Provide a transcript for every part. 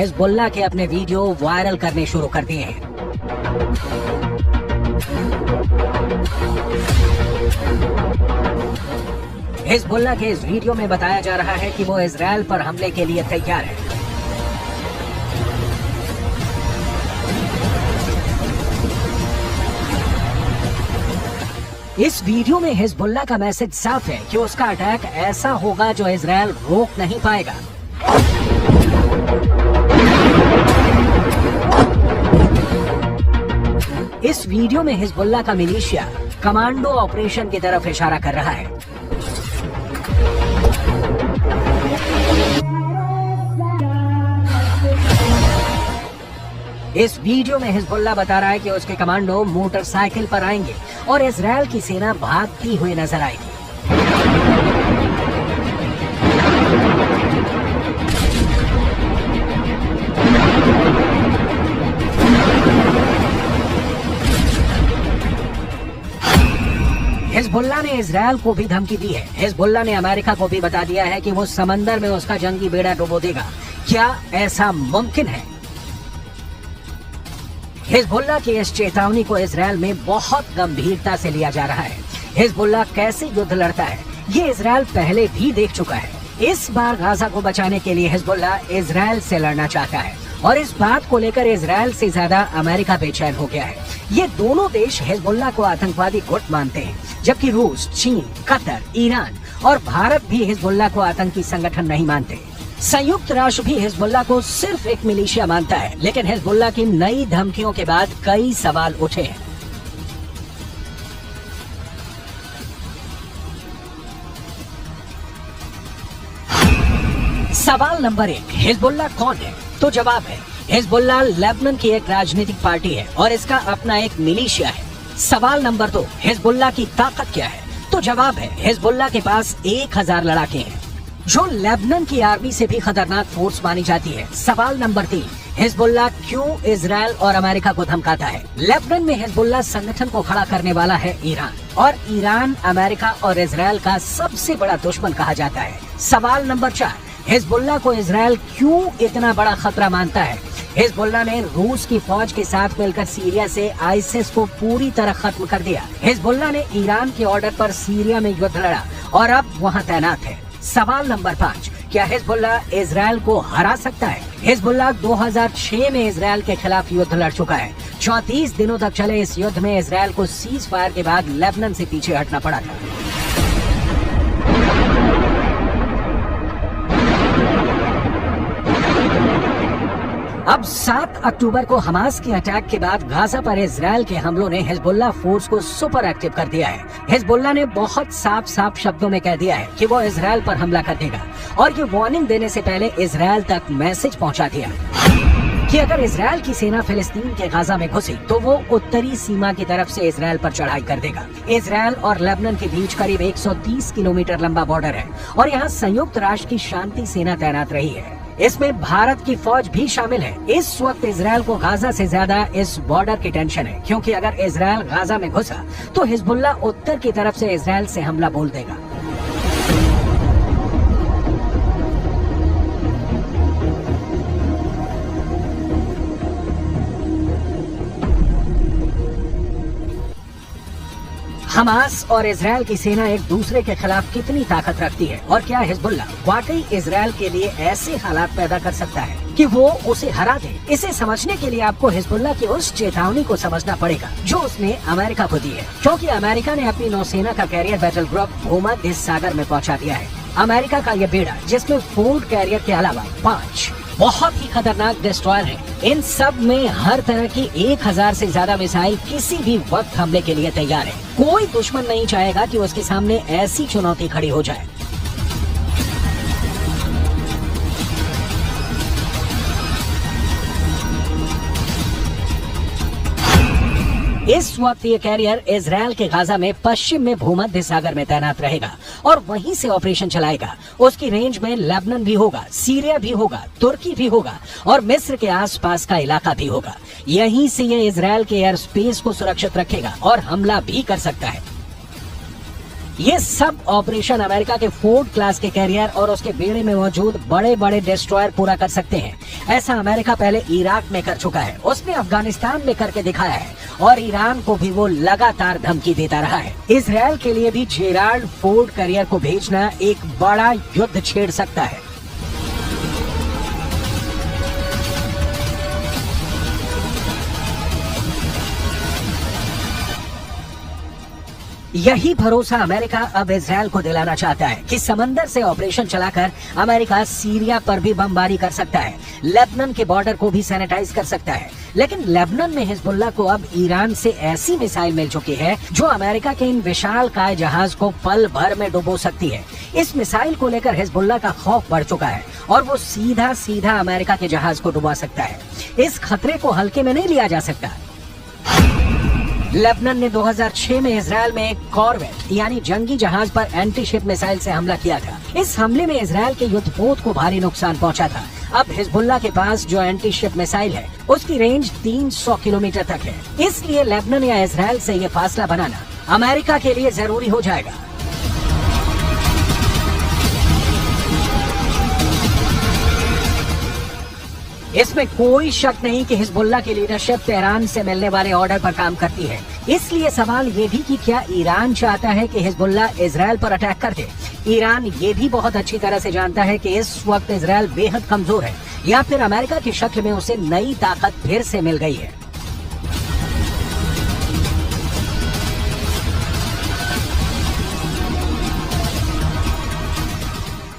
Hezbollah के अपने video viral करने शुरू कर दिए हैं। हिजबुल्लाह के इस वीडियो में बताया जा रहा है कि वो इजराइल पर हमले के लिए तैयार है। इस वीडियो में हिजबुल्लाह का मैसेज साफ है कि उसका अटैक ऐसा होगा जो इजराइल रोक नहीं पाएगा। इस वीडियो में हिजबुल्लाह का मिलिशिया कमांडो ऑपरेशन की तरफ इशारा कर रहा है। इस वीडियो में हिजबुल्लाह बता रहा है कि उसके कमांडो मोटरसाइकिल पर आएंगे और इजराइल की सेना भागती हुई नजर आएगी। हिजबुल्लाह ने इजराइल को भी धमकी दी है। हिजबुल्लाह ने अमेरिका को भी बता दिया है कि वो समंदर में उसका जंगी बेड़ा डुबो देगा। क्या ऐसा मुमकिन है? हिजबुल्लाह की इस चेतावनी को इजराइल में बहुत गंभीरता से लिया जा रहा है। हिजबुल्लाह कैसे युद्ध लड़ता है ये इजराइल पहले भी देख चुका है। इस बार गाजा को बचाने के लिए हिजबुल्लाह इजराइल से लड़ना चाहता है और इस बात को लेकर इजराइल से ज्यादा अमेरिका बेचैन हो गया है। ये दोनों देश हिजबुल्लाह को आतंकवादी गुट मानते हैं, जबकि रूस, चीन, कतर, ईरान और भारत भी हिजबुल्लाह को आतंकी संगठन नहीं मानते। संयुक्त राष्ट्र भी हिजबुल्लाह को सिर्फ एक मिलिशिया मानता है, लेकिन हिजबुल्लाह की नई धमकियों के बाद कई सवाल उठे हैं। सवाल नंबर 1, हिजबुल्लाह कौन है? तो जवाब है हिजबुल्लाह लेबनान की एक राजनीतिक पार्टी है और इसका अपना एक मिलिशिया है। सवाल नंबर 2, हिजबुल्लाह की ताकत क्या है? तो जवाब है हिजबुल्लाह के पास 1000 लड़ाके हैं, जो लेबनान की आर्मी से भी खतरनाक फोर्स मानी जाती है। सवाल नंबर 3, हिजबुल्लाह क्यों इजराइल और अमेरिका को धमकाता है? लेबनान में हिजबुल्लाह संगठन को खड़ा करने वाला है ईरान, और ईरान अमेरिका और इजराइल का सबसे बड़ा दुश्मन कहा जाता है। सवाल नंबर 4, हिजबुल्लाह को इजराइल क्यों इतना बड़ा खतरा मानता है? हिजबुल्लाह ने रूस की फौज के साथ मिलकर सीरिया से आईसिस को पूरी तरह खत्म कर दिया। हिजबुल्लाह ने ईरान के ऑर्डर पर सीरिया में युद्ध लड़ा और अब वहां तैनात है। सवाल नंबर 5, क्या हिजबुल्लाह इजराइल को हरा सकता है? हिजबुल्लाह 2006 में इजराइल के खिलाफ युद्ध लड़ चुका है। 34 दिनों तक चले इस युद्ध में इजराइल को सीज फायर के बाद लेबनान से पीछे हटना पड़ा था। अब 7 अक्टूबर को हमास के अटैक के बाद गाजा पर इजराइल के हमलों ने हिजबुल्लाह फोर्स को सुपर एक्टिव कर दिया है। हिजबुल्लाह ने बहुत साफ शब्दों में कह दिया है कि वो इजराइल पर हमला कर देगा और ये वार्निंग देने से पहले इजराइल तक मैसेज पहुंचा दिया कि अगर इजराइल की सेना फिलिस्तीन के गाजा में घुसी तो वो उत्तरी सीमा की तरफ से इजराइल पर चढ़ाई कर देगा। इजराइल और लेबनान के बीच करीब 130 किलोमीटर लंबा बॉर्डर है और यहाँ संयुक्त राष्ट्र की शांति सेना तैनात रही है। इसमें भारत की फौज भी शामिल है। इस वक्त इजराइल को गाजा से ज्यादा इस बॉर्डर की टेंशन है, क्योंकि अगर इजराइल गाजा में घुसा तो हिजबुल्लाह उत्तर की तरफ से इजराइल से हमला बोल देगा। हमास और इजराइल की सेना एक दूसरे के खिलाफ कितनी ताकत रखती है और क्या हिजबुल्लाह वाकई इजराइल के लिए ऐसे हालात पैदा कर सकता है कि वो उसे हरा दे? इसे समझने के लिए आपको हिजबुल्लाह की उस चेतावनी को समझना पड़ेगा जो उसने अमेरिका को दी है, क्योंकि अमेरिका ने अपनी नौसेना का कैरियर बैटल ग्रुप भूमध्य सागर में पहुंचा दिया है। अमेरिका का ये बेड़ा, जिसमें फोर्ड कैरियर के अलावा 5 बहुत ही खतरनाक डिस्ट्रॉयर है, इन सब में हर तरह की 1000 से ज्यादा मिसाइल किसी भी वक्त हमले के लिए तैयार है। कोई दुश्मन नहीं चाहेगा कि उसके सामने ऐसी चुनौती खड़ी हो जाए। इस वक्त ये कैरियर इजराइल के गाजा में पश्चिम में भूमध्य सागर में तैनात रहेगा और वहीं से ऑपरेशन चलाएगा। उसकी रेंज में लेबनान भी होगा, सीरिया भी होगा, तुर्की भी होगा और मिस्र के आसपास का इलाका भी होगा। यहीं से ये इजराइल के एयर स्पेस को सुरक्षित रखेगा और हमला भी कर सकता है। ये सब ऑपरेशन अमेरिका के फोर्ड क्लास के कैरियर और उसके बेड़े में मौजूद बड़े बड़े डिस्ट्रॉयर पूरा कर सकते हैं। ऐसा अमेरिका पहले इराक में कर चुका है, उसने अफगानिस्तान में करके दिखाया है और ईरान को भी वो लगातार धमकी देता रहा है। इजराइल के लिए भी जेराल्ड फोर्ड कैरियर को भेजना एक बड़ा युद्ध छेड़ सकता है। यही भरोसा अमेरिका अब इजराइल को दिलाना चाहता है कि समंदर से ऑपरेशन चलाकर अमेरिका सीरिया पर भी बमबारी कर सकता है, लेबनान के बॉर्डर को भी सैनिटाइज कर सकता है। लेकिन लेबनान में हिजबुल्लाह को अब ईरान से ऐसी मिसाइल मिल चुकी है जो अमेरिका के इन विशालकाय जहाज को पल भर में डुबो सकती है। इस मिसाइल को लेकर हिजबुल्लाह का खौफ बढ़ चुका है और वो सीधा सीधा अमेरिका के जहाज को डुबा सकता है। इस खतरे को हल्के में नहीं लिया जा सकता। लेबनान ने 2006 में इजराइल में एक कॉरवेट यानी जंगी जहाज पर एंटी शिप मिसाइल से हमला किया था। इस हमले में इजराइल के युद्धपोत को भारी नुकसान पहुंचा था। अब हिजबुल्लाह के पास जो एंटी शिप मिसाइल है उसकी रेंज 300 किलोमीटर तक है। इसलिए लेबनान या इजराइल से ये फासला बनाना अमेरिका के लिए जरूरी हो जाएगा। इसमें कोई शक नहीं कि हिजबुल्लाह की लीडरशिप तेहरान से मिलने वाले ऑर्डर पर काम करती है। इसलिए सवाल ये भी कि क्या ईरान चाहता है कि हिजबुल्लाह इजराइल पर अटैक कर दे। ईरान ये भी बहुत अच्छी तरह से जानता है कि इस वक्त इजराइल बेहद कमजोर है या फिर अमेरिका की शक्ल में उसे नई ताकत फिर से मिल गई है।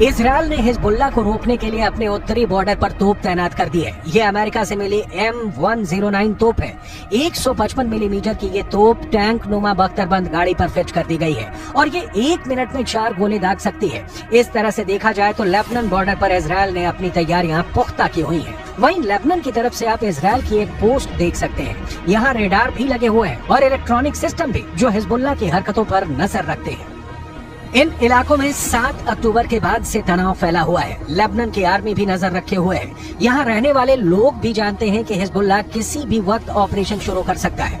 इजराइल ने हिजबुल्लाह को रोकने के लिए अपने उत्तरी बॉर्डर पर तोप तैनात कर दी है। ये अमेरिका से मिली M109 तोप है। 155 मिलीमीटर की ये तोप टैंक नुमा बख्तरबंद गाड़ी पर फिट कर दी गई है और ये 1 मिनट में 4 गोले दाग सकती है। इस तरह से देखा जाए तो लेबनान बॉर्डर पर इजराइल ने अपनी तैयारियां पुख्ता की हुई है। वहीं लेबनान की तरफ से आप इजराइल की एक पोस्ट देख सकते हैं। यहाँ रेडार भी लगे हुए हैं और इलेक्ट्रॉनिक सिस्टम भी जो हिजबुल्लाह की हरकतों पर नजर रखते हैं। इन इलाकों में 7 अक्टूबर के बाद से तनाव फैला हुआ है। लेबनान की आर्मी भी नजर रखे हुए है। यहाँ रहने वाले लोग भी जानते हैं कि हिजबुल्लाह किसी भी वक्त ऑपरेशन शुरू कर सकता है।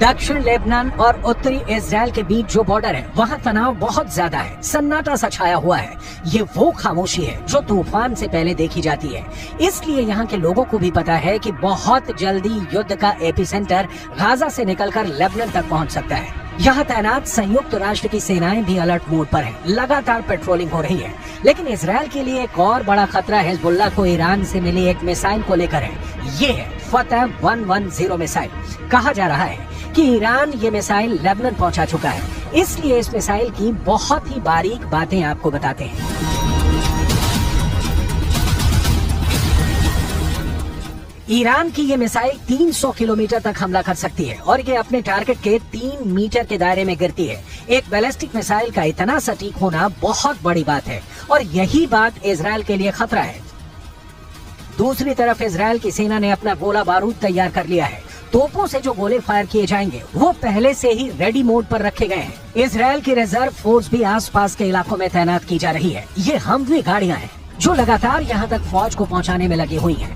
दक्षिण लेबनान और उत्तरी इजराइल के बीच जो बॉर्डर है वहाँ तनाव बहुत ज्यादा है। सन्नाटा सा छाया हुआ है। ये वो खामोशी है जो तूफान से पहले देखी जाती है। इसलिए यहाँ के लोगों को भी पता है कि बहुत जल्दी युद्ध का एपिसेंटर गाजा से निकलकर लेबनान तक पहुँच सकता है। यहाँ तैनात संयुक्त राष्ट्र की सेनाएं भी अलर्ट मोड पर हैं। लगातार पेट्रोलिंग हो रही है। लेकिन इजराइल के लिए एक और बड़ा खतरा हिजबुल्लाह को ईरान से मिली एक मिसाइल को लेकर है। ये है फतह 110 मिसाइल। कहा जा रहा है कि ईरान ये मिसाइल लेबनान पहुंचा चुका है। इसलिए इस मिसाइल की बहुत ही बारीक बातें आपको बताते हैं। ईरान की ये मिसाइल 300 किलोमीटर तक हमला कर सकती है और ये अपने टारगेट के 3 मीटर के दायरे में गिरती है। एक बैलिस्टिक मिसाइल का इतना सटीक होना बहुत बड़ी बात है और यही बात इजराइल के लिए खतरा है। दूसरी तरफ इजराइल की सेना ने अपना गोला बारूद तैयार कर लिया है। तोपों से जो गोले फायर किए जाएंगे वो पहले से ही रेडी मोड पर रखे गए हैं। इजराइल की रिजर्व फोर्स भी आसपास के इलाकों में तैनात की जा रही है। ये हमवी गाड़ियां हैं जो लगातार यहाँ तक फौज को पहुँचाने में लगी हुई हैं।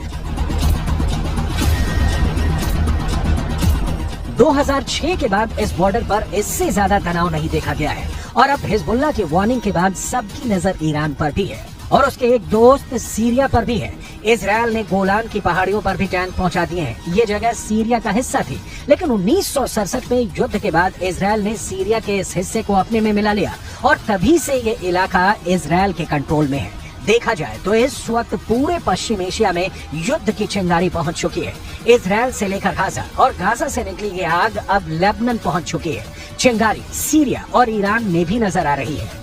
2006 के बाद इस बॉर्डर पर इससे ज्यादा तनाव नहीं देखा गया है और अब हिजबुल्लाह की वार्निंग के बाद सबकी नजर ईरान पर भी है और उसके एक दोस्त सीरिया पर भी है। इजराइल ने गोलान की पहाड़ियों पर भी टैंक पहुंचा दिए हैं। ये जगह सीरिया का हिस्सा थी, लेकिन 1967 में युद्ध के बाद इजराइल ने सीरिया के इस हिस्से को अपने में मिला लिया और तभी से ये इलाका इजराइल के कंट्रोल में है। देखा जाए तो इस वक्त पूरे पश्चिम एशिया में युद्ध की चिंगारी पहुंच चुकी है। इजराइल से लेकर गाजा और गाजा से निकली ये आग अब लेबनान पहुंच चुकी है। चिंगारी सीरिया और ईरान में भी नजर आ रही है।